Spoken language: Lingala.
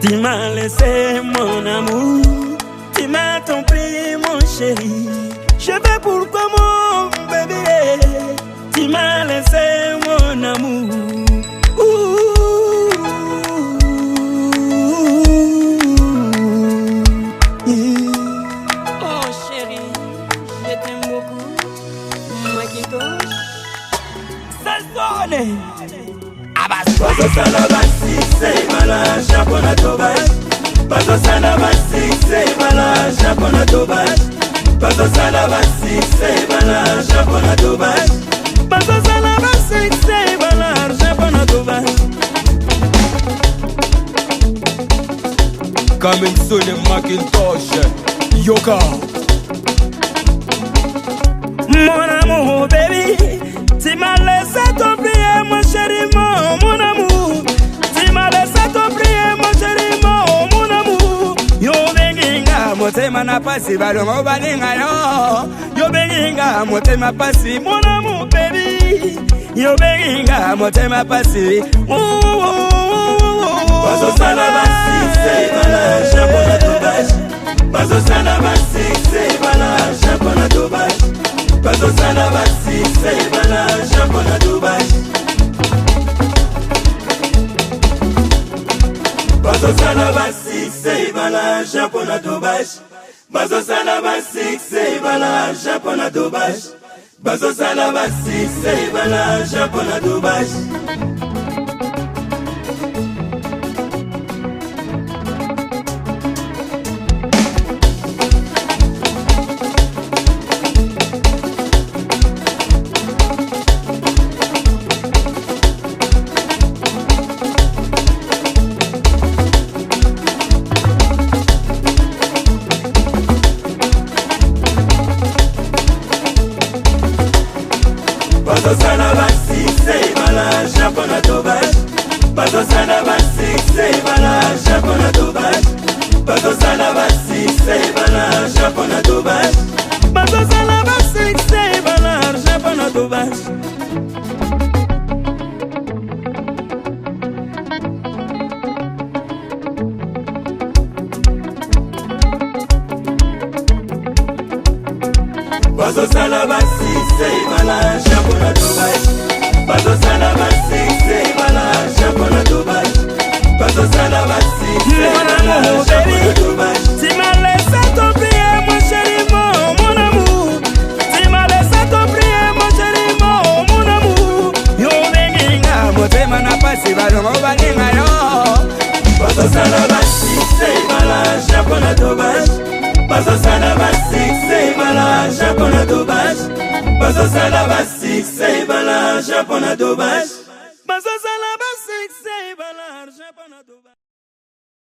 Tu m'as laissé mon amour, tu m'as tant pris mon chéri. Je vais pourquoi mon bébé, tu m'as laissé mon amour. Oh chéri, je t'aime beaucoup, Macintosh. Ça sonne. Bazo sana basi say bala Japona tobash. Bazo sana basi say bala Japona tobash. Bazo sana basi say bala Japona tobash. Bazo sana basi say bala Japona tobash. Coming soon in Macintosh. Yoka. Mon amour baby, tu m'as laissé t'oublier mon chéri, mon amour. Tu m'as laissé t'oublier mon chéri, mon amour. Yo benginga motema na pasi balongo balinga yo. Yo benginga motema pasi mon amour baby. Yo benginga motema pasi. Bazo sana basi say bala Japona tobash. Bazo sana basi say bala Japona tobash. Bazo sana basi say bala Japona tobash. Bazo sana basi say bala Japona tobash. Bazo sana basi say bala Japona tobash. Bazo sana basi say bala Japona tobash. Bazo sana basi say bala Japona tobash. Bazo sana basi say bala Japona tobash. Bazo sana basi say bala Japona tobash. Bazo sana basi say bala Japona tobash. Bazo sana basi say bala Japona tobash. Bazo sana basi say bala Japona tobash. Bazo sana basi say bala Japona tobash. Tu m'as laissé t'oublier mon chéri, mon amour. Tu m'as laissé t'oublier mon chéri, mon amour. Yo benginga motema na pasi balongo balinga yo. Bazo sana basi say bala Japona tobash. Bazo sana basi say bala Japona tobash. Bazo sana basi say bala Japona tobash.